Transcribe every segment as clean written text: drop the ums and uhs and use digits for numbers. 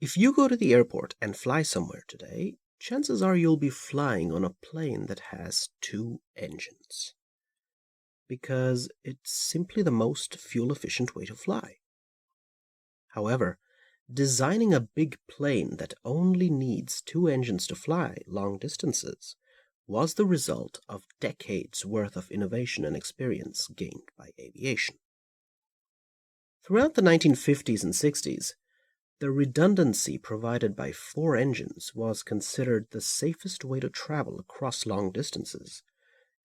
If you go to the airport and fly somewhere today, chances are you'll be flying on a plane that has two engines. Because it's simply the most fuel-efficient way to fly. However, designing a big plane that only needs two engines to fly long distances was the result of decades worth of innovation and experience gained by aviation. Throughout the 1950s and 60s, the redundancy provided by four engines was considered the safest way to travel across long distances,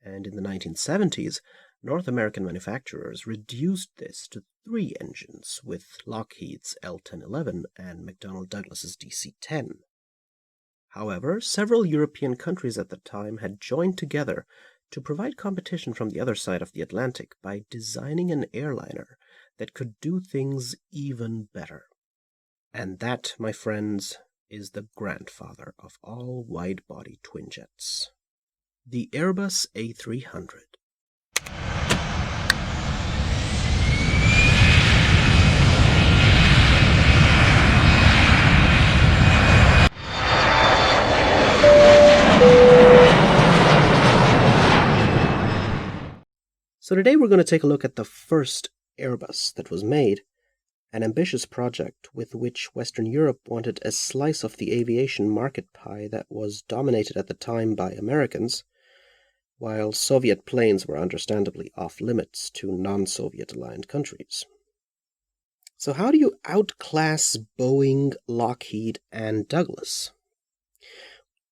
and in the 1970s, North American manufacturers reduced this to three engines with Lockheed's L-1011 and McDonnell Douglas's DC-10. However, several European countries at the time had joined together to provide competition from the other side of the Atlantic by designing an airliner that could do things even better. And that, my friends, is the grandfather of all wide-body twin jets. The Airbus A300. So today we're going to take a look at the first Airbus that was made, an ambitious project with which Western Europe wanted a slice of the aviation market pie that was dominated at the time by Americans, while Soviet planes were understandably off-limits to non-Soviet aligned countries. So how do you outclass Boeing, Lockheed, and Douglas?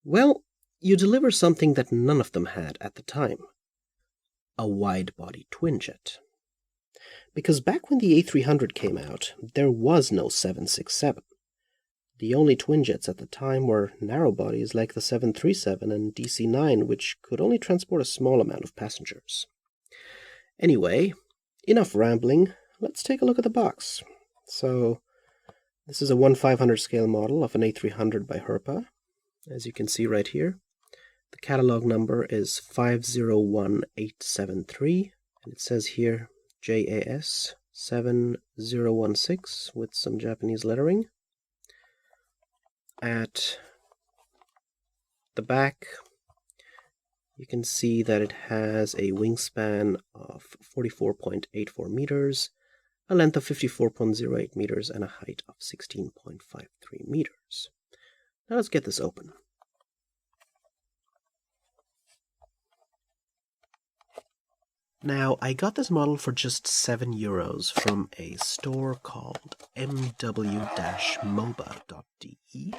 Well, you deliver something that none of them had at the time. A wide-body twin jet. Because back when the A300 came out, there was no 767. The only twin jets at the time were narrow bodies like the 737 and DC-9, which could only transport a small amount of passengers. Anyway, enough rambling, let's take a look at the box. So, this is a 1/500 scale model of an A300 by Herpa, as you can see right here. The catalog number is 501873, and it says here JAS 7016 with some Japanese lettering. At the back, you can see that it has a wingspan of 44.84 meters, a length of 54.08 meters, and a height of 16.53 meters. Now let's get this open. Now, I got this model for just €7 from a store called mw-moba.de.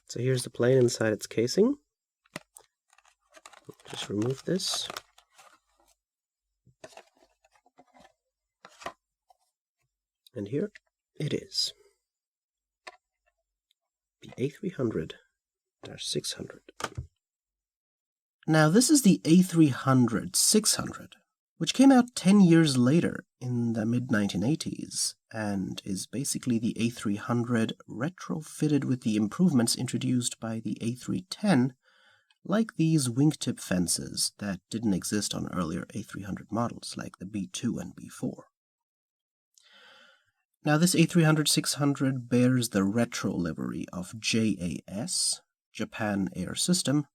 So here's the plane inside its casing. Just remove this. And here it is. The A300-600. Now, this is the A300-600, which came out 10 years later in the mid-1980s, and is basically the A300 retrofitted with the improvements introduced by the A310, like these wingtip fences that didn't exist on earlier A300 models, like the B2 and B4. Now, this A300-600 bears the retro livery of JAS, Japan Air System,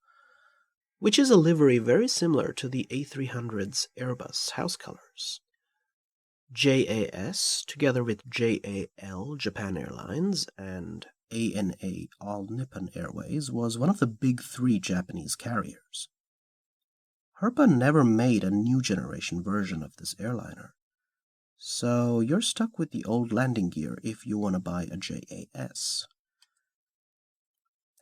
which is a livery very similar to the A300's Airbus house colors. JAS, together with JAL, Japan Airlines, and ANA, All Nippon Airways, was one of the big three Japanese carriers. Herpa never made a new generation version of this airliner, so you're stuck with the old landing gear if you want to buy a JAS.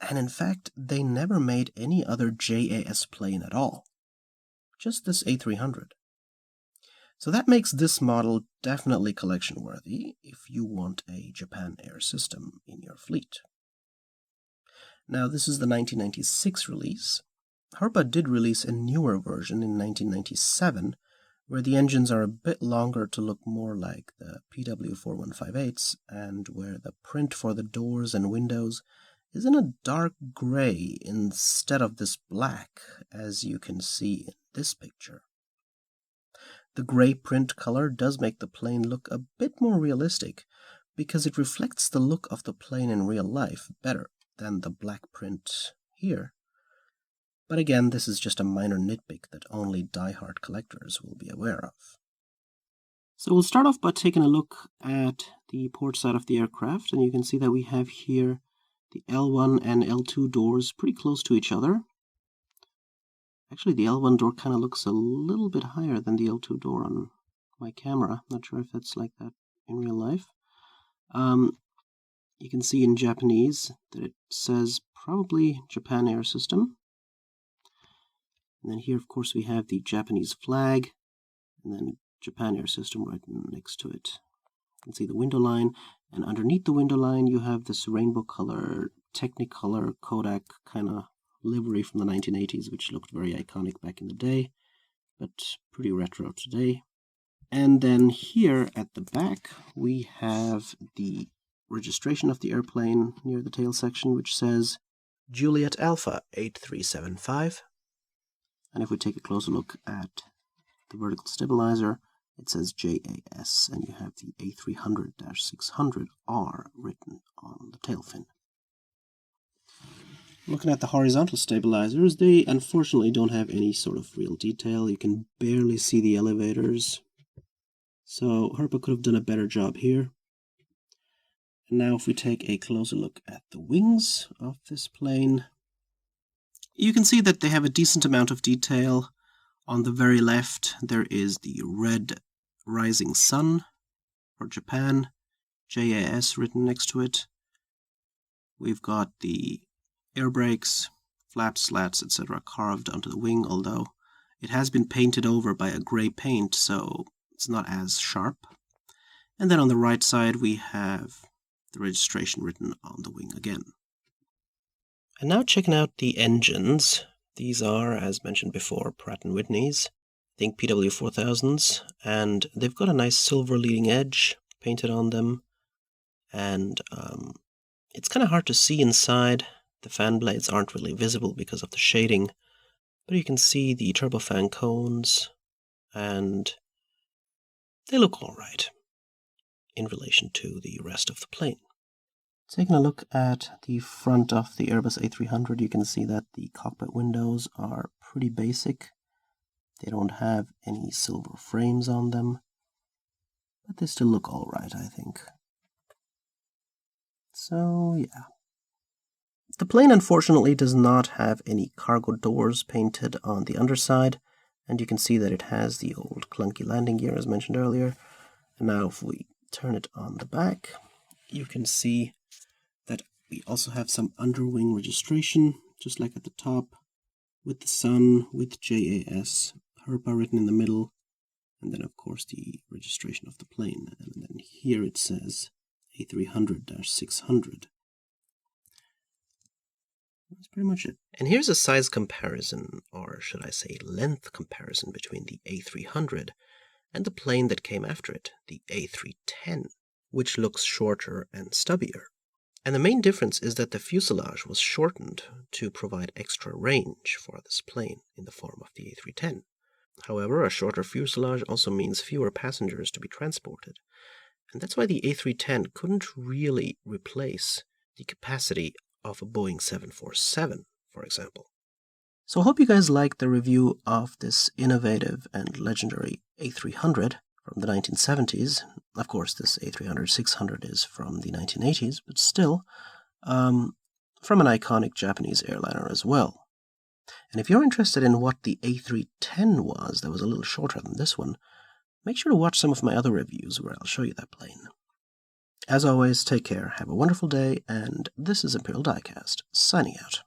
And in fact, they never made any other JAS plane at all. Just this A300. So that makes this model definitely collection-worthy if you want a Japan Air system in your fleet. Now, this is the 1996 release. Herpa did release a newer version in 1997, where the engines are a bit longer to look more like the PW4158s, and where the print for the doors and windows is in a dark gray instead of this black, as you can see in this picture. The gray print color does make the plane look a bit more realistic, because it reflects the look of the plane in real life better than the black print here. But again, this is just a minor nitpick that only die-hard collectors will be aware of. So we'll start off by taking a look at the port side of the aircraft, and you can see that we have here the L1 and L2 doors pretty close to each other. Actually, the L1 door kind of looks a little bit higher than the L2 door on my camera. Not sure if that's like that in real life. You can see in Japanese that it says probably Japan Air System. And then here, of course, we have the Japanese flag, and then Japan Air System right next to it. You can see the window line, and underneath the window line you have this rainbow color, Technicolor Kodak kind of livery from the 1980s, which looked very iconic back in the day, but pretty retro today. And then here at the back we have the registration of the airplane near the tail section, which says Juliet Alpha 8375. And if we take a closer look at the vertical stabilizer, it says JAS, and you have the A300-600R written on the tail fin. Looking at the horizontal stabilizers, they unfortunately don't have any sort of real detail. You can barely see the elevators. So Herpa could have done a better job here. And now if we take a closer look at the wings of this plane, you can see that they have a decent amount of detail. On the very left, there is the red rising sun for Japan, JAS written next to it. We've got the air brakes, flaps, slats, etc. carved onto the wing, although it has been painted over by a gray paint, so it's not as sharp. And then on the right side, we have the registration written on the wing again. And now checking out the engines. These are, as mentioned before, Pratt & Whitney's. I think PW4000s, and they've got a nice silver leading edge painted on them. And it's kind of hard to see inside. The fan blades aren't really visible because of the shading, but you can see the turbofan cones, and they look alright in relation to the rest of the plane. Taking a look at the front of the Airbus A300, you can see that the cockpit windows are pretty basic. They don't have any silver frames on them, but they still look alright, I think. So, yeah. The plane unfortunately does not have any cargo doors painted on the underside, and you can see that it has the old clunky landing gear as mentioned earlier. And now if we turn it on the back, you can see that we also have some underwing registration, just like at the top, with the sun, with JAS, Herpa written in the middle, and then of course the registration of the plane. And then here it says A300-600. That's pretty much it. And here's a size comparison, or should I say length comparison, between the A300 and the plane that came after it, the A310, which looks shorter and stubbier. And the main difference is that the fuselage was shortened to provide extra range for this plane in the form of the A310. However, a shorter fuselage also means fewer passengers to be transported, and that's why the A310 couldn't really replace the capacity of a Boeing 747, for example. So I hope you guys liked the review of this innovative and legendary A300 from the 1970s. Of course, this A300-600 is from the 1980s, but still, from an iconic Japanese airliner as well. And if you're interested in what the A310 was that was a little shorter than this one, make sure to watch some of my other reviews where I'll show you that plane. As always, take care, have a wonderful day, and this is Imperial Diecast, signing out.